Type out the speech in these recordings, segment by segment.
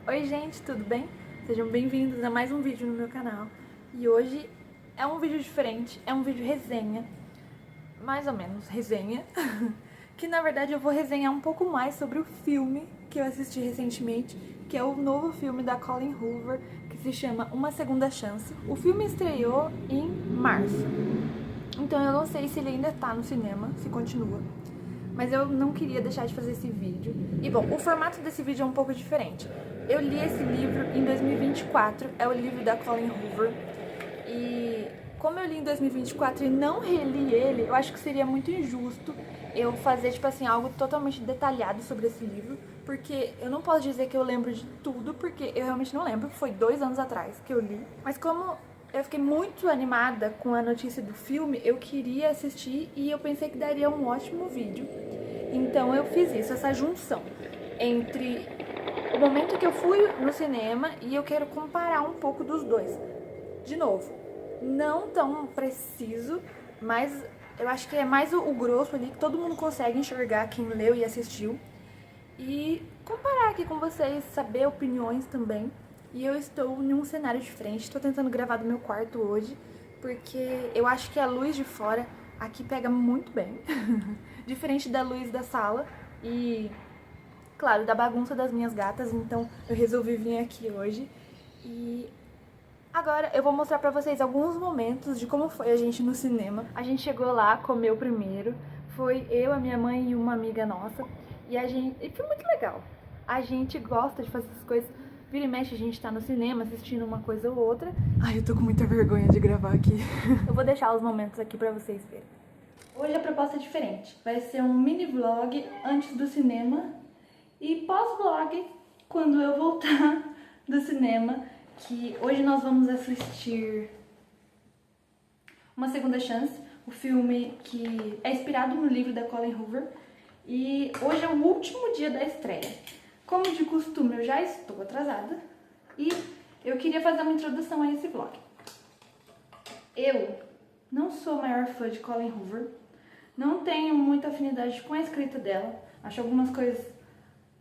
Oi gente, tudo bem? Sejam bem-vindos a mais um vídeo no meu canal. E hoje é um vídeo diferente, é um vídeo resenha, mais ou menos resenha, que na verdade eu vou resenhar um pouco mais sobre o filme que eu assisti recentemente, que é o novo filme da Colleen Hoover, que se chama Uma Segunda Chance. O filme estreou em março, então eu não sei se ele ainda tá no cinema, se continua. Mas eu não queria deixar de fazer esse vídeo. E bom, o formato desse vídeo é um pouco diferente. Eu li esse livro em 2024, é o livro da Colleen Hoover. E como eu li em 2024 e não reli ele, eu acho que seria muito injusto eu fazer, tipo assim, algo totalmente detalhado sobre esse livro. Porque eu não posso dizer que eu lembro de tudo, porque eu realmente não lembro. Foi 2 anos atrás que eu li. Mas como eu fiquei muito animada com a notícia do filme, eu queria assistir e eu pensei que daria um ótimo vídeo. Então eu fiz isso, essa junção entre o momento que eu fui no cinema e eu quero comparar um pouco dos dois. De novo, não tão preciso, mas eu acho que é mais o grosso ali, que todo mundo consegue enxergar, quem leu e assistiu. E comparar aqui com vocês, saber opiniões também. E eu estou em um cenário diferente, estou tentando gravar do meu quarto hoje, porque eu acho que a luz de fora aqui pega muito bem, diferente da luz da sala e, claro, da bagunça das minhas gatas, então eu resolvi vir aqui hoje. E agora eu vou mostrar pra vocês alguns momentos de como foi a gente no cinema. A gente chegou lá, comeu primeiro, foi eu, a minha mãe e uma amiga nossa, e foi muito legal. A gente gosta de fazer essas coisas. Vira e mexe, a gente tá no cinema assistindo uma coisa ou outra. Ai, eu tô com muita vergonha de gravar aqui. Eu vou deixar os momentos aqui pra vocês verem. Hoje a proposta é diferente. Vai ser um mini vlog antes do cinema e pós-vlog quando eu voltar do cinema, que hoje nós vamos assistir Uma Segunda Chance, o filme que é inspirado no livro da Colleen Hoover. E hoje é o último dia da estreia. Como de costume, eu já estou atrasada e eu queria fazer uma introdução a esse vlog. Eu não sou a maior fã de Colleen Hoover, não tenho muita afinidade com a escrita dela, acho algumas coisas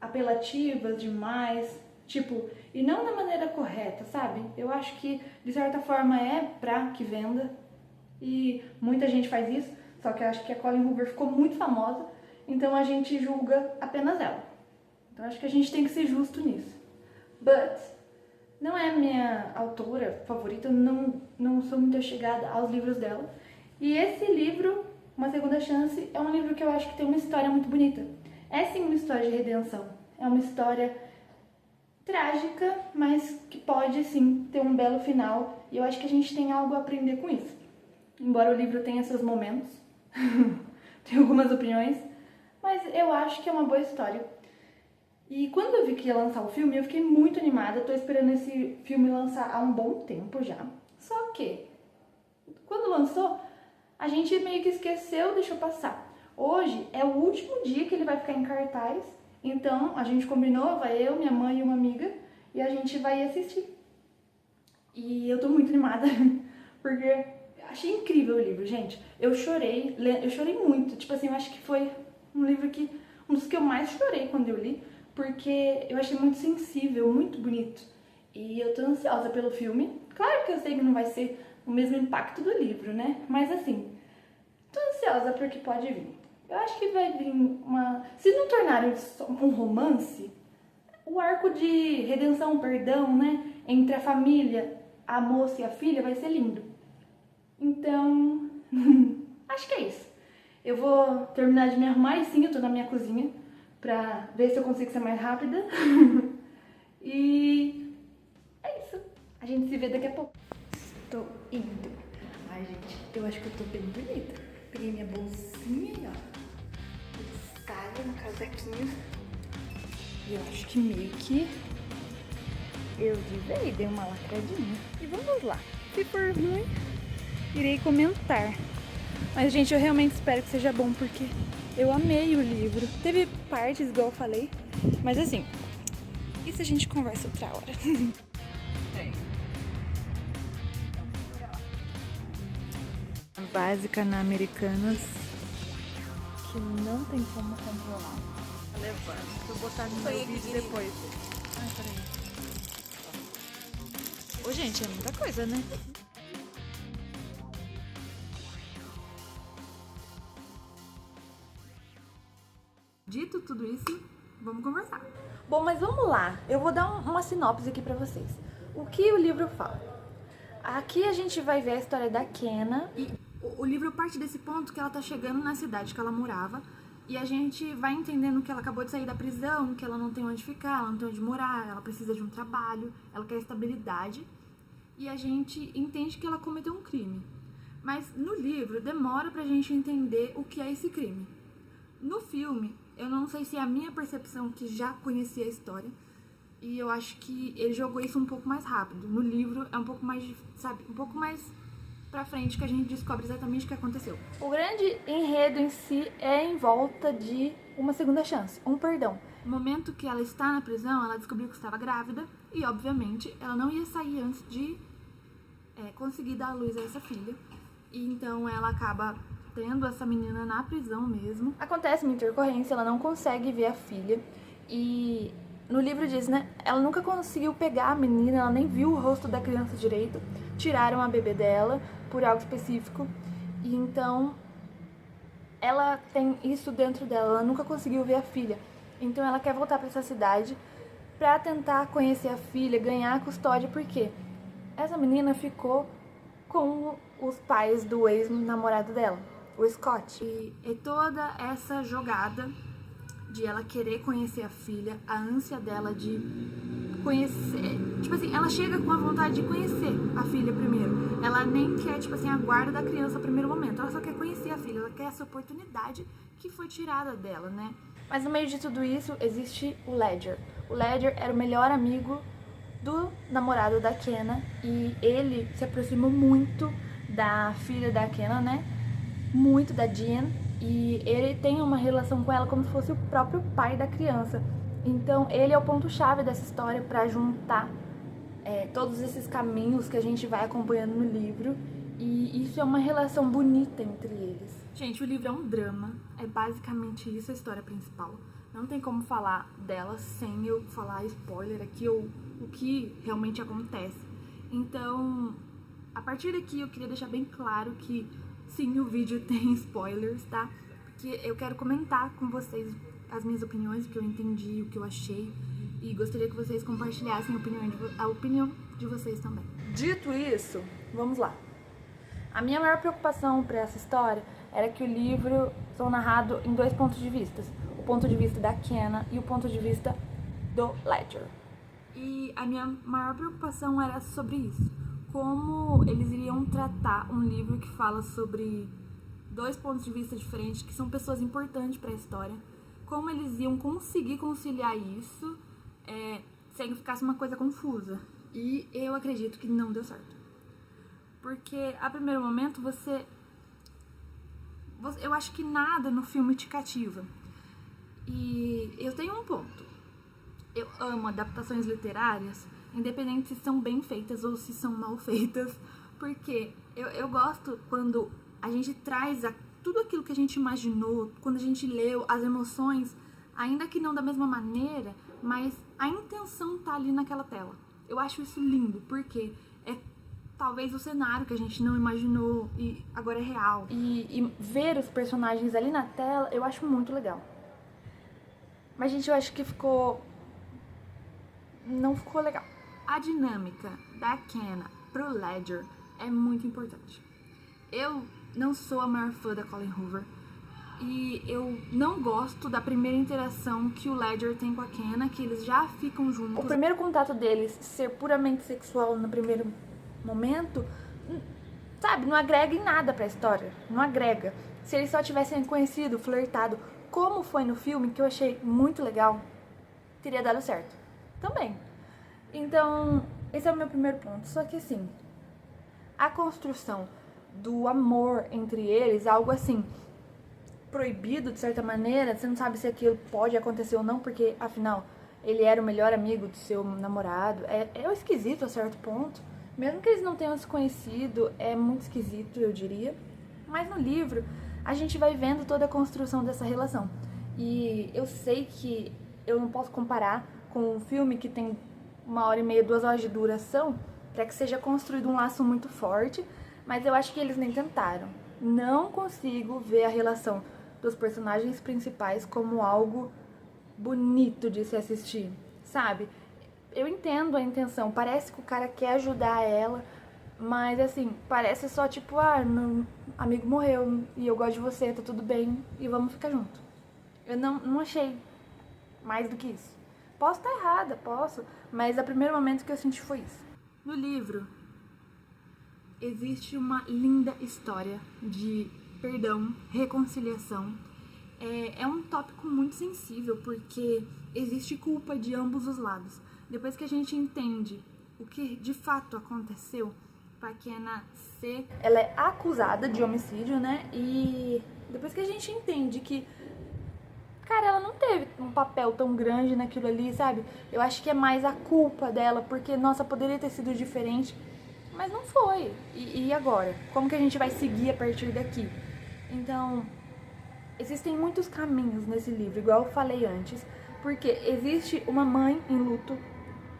apelativas demais, tipo, e não da maneira correta, sabe? Eu acho que de certa forma é pra que venda e muita gente faz isso, só que eu acho que a Colleen Hoover ficou muito famosa, então a gente julga apenas ela. Então acho que a gente tem que ser justo nisso. But não é minha autora favorita, não sou muito chegada aos livros dela. E esse livro, Uma Segunda Chance, é um livro que eu acho que tem uma história muito bonita. É sim uma história de redenção. É uma história trágica, mas que pode sim ter um belo final. E eu acho que a gente tem algo a aprender com isso. Embora o livro tenha seus momentos, tem algumas opiniões, mas eu acho que é uma boa história. E quando eu vi que ia lançar o filme, eu fiquei muito animada. Tô esperando esse filme lançar há um bom tempo já. Só que, quando lançou, a gente meio que esqueceu, deixou passar. Hoje é o último dia que ele vai ficar em cartaz. Então, a gente combinou, vai eu, minha mãe e uma amiga, e a gente vai assistir. E eu tô muito animada, porque achei incrível o livro, gente. Eu chorei muito. Tipo assim, eu acho que foi um livro um dos que eu mais chorei quando eu li, porque eu achei muito sensível, muito bonito. E eu tô ansiosa pelo filme. Claro que eu sei que não vai ser o mesmo impacto do livro, né? Mas assim, tô ansiosa porque pode vir. Eu acho que vai vir uma... Se não tornarem um romance, o arco de redenção, perdão, né? Entre a família, a moça e a filha vai ser lindo. Então, acho que é isso. Eu vou terminar de me arrumar e sim, eu tô na minha cozinha pra ver se eu consigo ser mais rápida. E é isso. A gente se vê daqui a pouco. Estou indo. Ai, gente, eu acho que eu tô bem bonita. Peguei minha bolsinha e ó, saia, um casaquinho. E eu acho que meio que eu visei, dei uma lacradinha. E vamos lá. Se for ruim, irei comentar. Mas, gente, eu realmente espero que seja bom, porque eu amei o livro. Teve partes, igual eu falei, mas assim, isso a gente conversa outra hora. Básica na Americanas, que não tem como controlar. Levando. Vou botar no meu vídeo depois. Ai, peraí. Ô, gente, é muita coisa, né? Dito tudo isso, vamos conversar. Bom, mas vamos lá. Eu vou dar uma sinopse aqui pra vocês. O que o livro fala? Aqui a gente vai ver a história da Kenna. E o livro parte desse ponto que ela tá chegando na cidade que ela morava. E a gente vai entendendo que ela acabou de sair da prisão, que ela não tem onde ficar, ela não tem onde morar, ela precisa de um trabalho, ela quer estabilidade. E a gente entende que ela cometeu um crime. Mas no livro demora pra gente entender o que é esse crime. No filme, eu não sei se é a minha percepção que já conhecia a história, e eu acho que ele jogou isso um pouco mais rápido. No livro é um pouco mais, sabe, um pouco mais pra frente que a gente descobre exatamente o que aconteceu. O grande enredo em si é em volta de uma segunda chance, um perdão. No momento que ela está na prisão, ela descobriu que estava grávida e, obviamente, ela não ia sair antes de conseguir dar à luz a essa filha. E então ela acaba tendo essa menina na prisão mesmo. Acontece uma intercorrência, ela não consegue ver a filha. E no livro diz, né? Ela nunca conseguiu pegar a menina, ela nem viu o rosto da criança direito. Tiraram a bebê dela por algo específico. E então ela tem isso dentro dela, ela nunca conseguiu ver a filha. Então ela quer voltar para essa cidade para tentar conhecer a filha, ganhar a custódia, porque essa menina ficou com os pais do ex-namorado dela, o Scott. E é toda essa jogada de ela querer conhecer a filha, a ânsia dela de conhecer. Tipo assim, ela chega com a vontade de conhecer a filha primeiro. Ela nem quer, tipo assim, a guarda da criança no primeiro momento. Ela só quer conhecer a filha, ela quer essa oportunidade que foi tirada dela, né? Mas no meio de tudo isso existe o Ledger. O Ledger era o melhor amigo do namorado da Kenna e ele se aproximou muito da filha da Kenna, né? Muito da Jean, e ele tem uma relação com ela como se fosse o próprio pai da criança. Então ele é o ponto-chave dessa história para juntar todos esses caminhos que a gente vai acompanhando no livro, e isso é uma relação bonita entre eles. Gente, o livro é um drama, é basicamente isso a história principal. Não tem como falar dela sem eu falar spoiler aqui ou o que realmente acontece. Então, a partir daqui eu queria deixar bem claro que sim, o vídeo tem spoilers, tá? Porque eu quero comentar com vocês as minhas opiniões, o que eu entendi, o que eu achei. E gostaria que vocês compartilhassem a opinião de vocês também. Dito isso, vamos lá. A minha maior preocupação para essa história era que o livro são narrado em dois pontos de vista. O ponto de vista da Kenna e o ponto de vista do Ledger. E a minha maior preocupação era sobre isso. Como eles iriam tratar um livro que fala sobre dois pontos de vista diferentes, que são pessoas importantes para a história. Como eles iam conseguir conciliar isso sem que ficasse uma coisa confusa. E eu acredito que não deu certo. Porque, a primeiro momento, eu acho que nada no filme te cativa. E eu tenho um ponto. Eu amo adaptações literárias, independente se são bem feitas ou se são mal feitas, porque eu gosto quando a gente traz tudo aquilo que a gente imaginou, quando a gente leu, as emoções, ainda que não da mesma maneira, mas a intenção tá ali naquela tela. Eu acho isso lindo, porque é talvez o cenário que a gente não imaginou e agora é real. E ver os personagens ali na tela, eu acho muito legal. Mas, gente, eu acho que não ficou legal. A dinâmica da Kenna pro Ledger é muito importante. Eu não sou a maior fã da Colleen Hoover e eu não gosto da primeira interação que o Ledger tem com a Kenna, que eles já ficam juntos. O primeiro contato deles ser puramente sexual no primeiro momento, sabe, não agrega em nada pra história. Não agrega. Se eles só tivessem conhecido, flertado, como foi no filme, que eu achei muito legal, teria dado certo. Também. Então, esse é o meu primeiro ponto. Só que assim, a construção do amor entre eles, algo assim, proibido de certa maneira, você não sabe se aquilo pode acontecer ou não, porque afinal, ele era o melhor amigo do seu namorado. É esquisito a certo ponto. Mesmo que eles não tenham se conhecido, é muito esquisito, eu diria. Mas no livro, a gente vai vendo toda a construção dessa relação. E eu sei que eu não posso comparar com um filme que tem 1h30, 2 horas de duração, para que seja construído um laço muito forte, mas eu acho que eles nem tentaram. Não consigo ver a relação dos personagens principais como algo bonito de se assistir, sabe? Eu entendo a intenção, parece que o cara quer ajudar ela, mas assim, parece só tipo, meu amigo morreu e eu gosto de você, tá tudo bem e vamos ficar junto. Eu não achei mais do que isso. Posso estar errada, posso, mas o primeiro momento que eu senti foi isso. No livro, existe uma linda história de perdão, reconciliação. É um tópico muito sensível, porque existe culpa de ambos os lados. Depois que a gente entende o que de fato aconteceu, Paquena C, ela é acusada de homicídio, né? E depois que a gente entende que, cara, ela não teve um papel tão grande naquilo ali, sabe? Eu acho que é mais a culpa dela, porque, nossa, poderia ter sido diferente, mas não foi. E agora? Como que a gente vai seguir a partir daqui? Então, existem muitos caminhos nesse livro, igual eu falei antes, porque existe uma mãe em luto,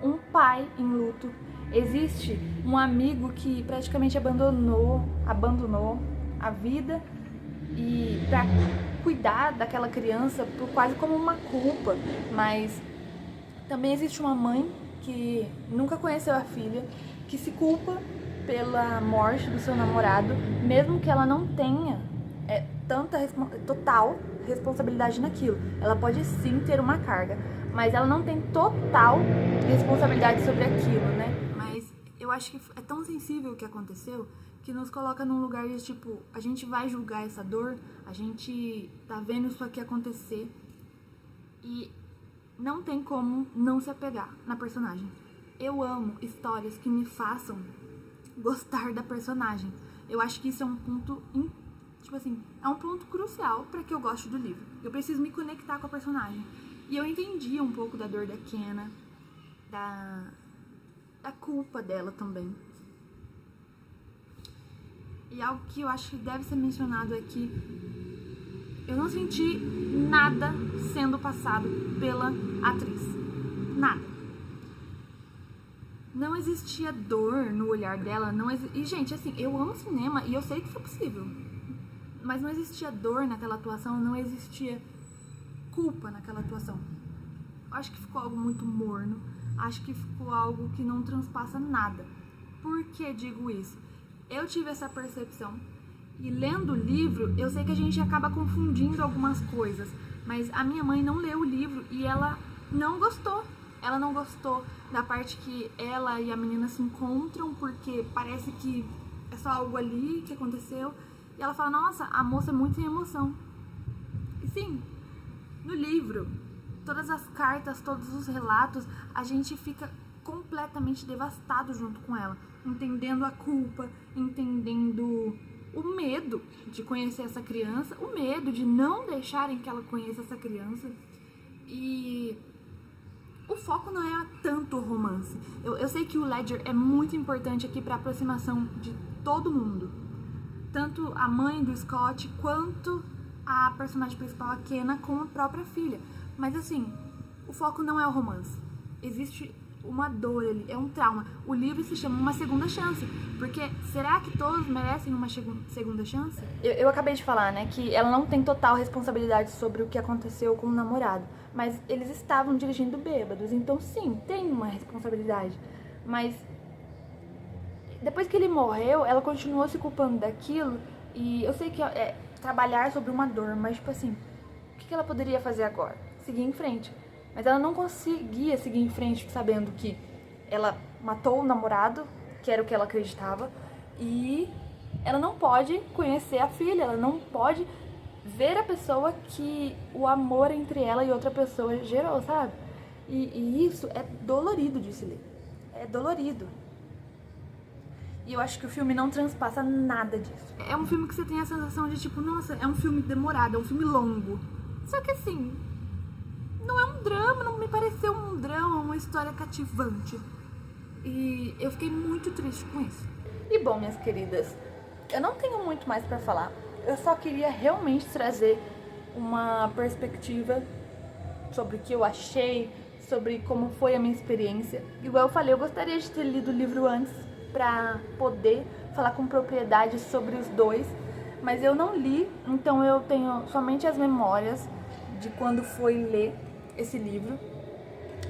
um pai em luto, existe um amigo que praticamente abandonou a vida e pra cuidar daquela criança por quase como uma culpa, mas também existe uma mãe que nunca conheceu a filha, que se culpa pela morte do seu namorado, mesmo que ela não tenha total responsabilidade naquilo. Ela pode sim ter uma carga, mas ela não tem total responsabilidade sobre aquilo, né? Mas eu acho que é tão sensível o que aconteceu que nos coloca num lugar de tipo, a gente vai julgar essa dor, a gente tá vendo isso aqui acontecer e não tem como não se apegar na personagem. Eu amo histórias que me façam gostar da personagem. Eu acho que isso é um ponto é um ponto crucial para que eu goste do livro. Eu preciso me conectar com a personagem. E eu entendi um pouco da dor da Kenna, da culpa dela também. E algo que eu acho que deve ser mencionado é que eu não senti nada sendo passado pela atriz. Nada. Não existia dor no olhar dela. E, gente, assim, eu amo cinema e eu sei que isso é possível. Mas não existia dor naquela atuação, não existia culpa naquela atuação. Acho que ficou algo muito morno, acho que ficou algo que não transpassa nada. Por que digo isso? Eu tive essa percepção e lendo o livro, eu sei que a gente acaba confundindo algumas coisas, mas a minha mãe não leu o livro e ela não gostou. Ela não gostou da parte que ela e a menina se encontram, porque parece que é só algo ali que aconteceu. E ela fala, nossa, a moça é muito sem emoção. E sim, no livro, todas as cartas, todos os relatos, a gente fica completamente devastado junto com ela. Entendendo a culpa, entendendo o medo de conhecer essa criança, o medo de não deixarem que ela conheça essa criança. E o foco não é tanto o romance. Eu sei que o Ledger é muito importante aqui para a aproximação de todo mundo. Tanto a mãe do Scott, quanto a personagem principal, a Kenna, com a própria filha. Mas assim, o foco não é o romance. Existe uma dor ali, é um trauma. O livro se chama Uma Segunda Chance. Porque será que todos merecem uma segunda chance? Eu acabei de falar, né, que ela não tem total responsabilidade sobre o que aconteceu com o namorado. Mas eles estavam dirigindo bêbados, então sim, tem uma responsabilidade. Mas depois que ele morreu, ela continuou se culpando daquilo. E eu sei que é trabalhar sobre uma dor, mas tipo assim, o que ela poderia fazer agora? Seguir em frente. Mas ela não conseguia seguir em frente sabendo que ela matou o namorado, que era o que ela acreditava, e ela não pode conhecer a filha, ela não pode ver a pessoa que o amor entre ela e outra pessoa gerou, sabe? E isso é dolorido de se ler. É dolorido. E eu acho que o filme não transpassa nada disso. É um filme que você tem a sensação de tipo, nossa, é um filme demorado, é um filme longo. Só que assim, não é um drama, não me pareceu um drama, uma história cativante. E eu fiquei muito triste com isso. E bom, minhas queridas, eu não tenho muito mais pra falar. Eu só queria realmente trazer uma perspectiva sobre o que eu achei, sobre como foi a minha experiência. Igual eu falei, eu gostaria de ter lido o livro antes pra poder falar com propriedade sobre os dois, mas eu não li, então eu tenho somente as memórias de quando foi ler esse livro.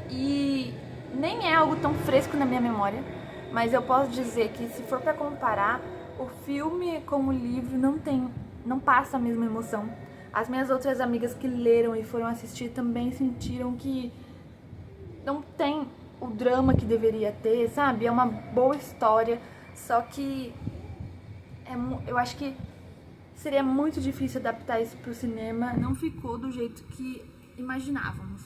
E nem é algo tão fresco na minha memória, mas eu posso dizer que se for pra comparar, o filme com o livro não passa a mesma emoção. As minhas outras amigas que leram e foram assistir também sentiram que não tem o drama que deveria ter, sabe? É uma boa história, só que eu acho que seria muito difícil adaptar isso pro cinema. Não ficou do jeito que imaginávamos.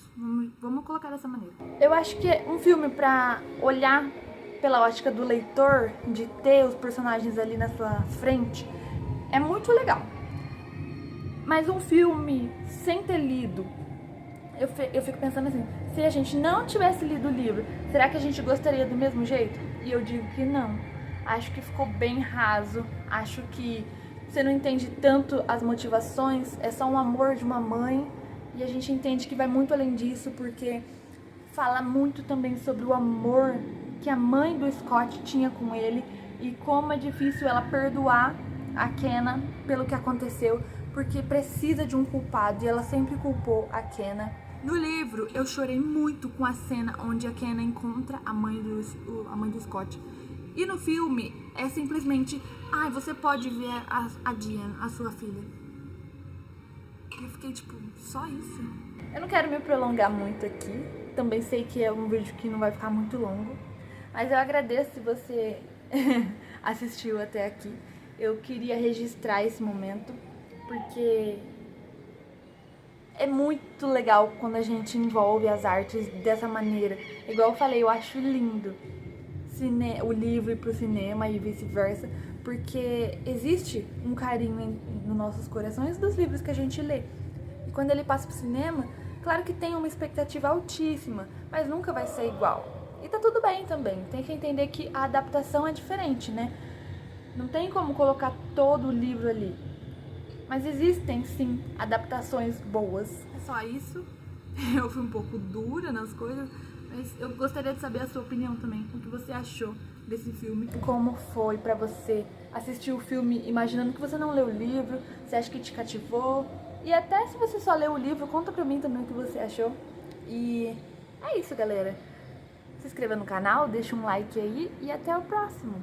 Vamos colocar dessa maneira. Eu acho que é um filme pra olhar pela ótica do leitor, de ter os personagens ali na sua frente, é muito legal. Mas um filme sem ter lido, eu fico pensando assim, se a gente não tivesse lido o livro, será que a gente gostaria do mesmo jeito? E eu digo que não. Acho que ficou bem raso, acho que você não entende tanto as motivações, é só um amor de uma mãe, e a gente entende que vai muito além disso, porque fala muito também sobre o amor que a mãe do Scott tinha com ele e como é difícil ela perdoar a Kenna pelo que aconteceu, porque precisa de um culpado e ela sempre culpou a Kenna. No livro, eu chorei muito com a cena onde a Kenna encontra a mãe do Scott. E no filme, é simplesmente, você pode ver a Diane, a sua filha. E eu fiquei tipo, só isso? Eu não quero me prolongar muito aqui, também sei que é um vídeo que não vai ficar muito longo, mas eu agradeço se você assistiu até aqui. Eu queria registrar esse momento, porque é muito legal quando a gente envolve as artes dessa maneira. Igual eu falei, eu acho lindo o livro ir pro cinema e vice-versa, porque existe um carinho nos nossos corações dos livros que a gente lê. E quando ele passa pro cinema, claro que tem uma expectativa altíssima, mas nunca vai ser igual. E tá tudo bem também, tem que entender que a adaptação é diferente, né? Não tem como colocar todo o livro ali. Mas existem, sim, adaptações boas. É só isso. Eu fui um pouco dura nas coisas, mas eu gostaria de saber a sua opinião também. O que você achou desse filme? Como foi pra você assistir o filme imaginando que você não leu o livro? Você acha que te cativou? E até se você só leu o livro, conta pra mim também o que você achou. E é isso, galera. Se inscreva no canal, deixa um like aí e até o próximo.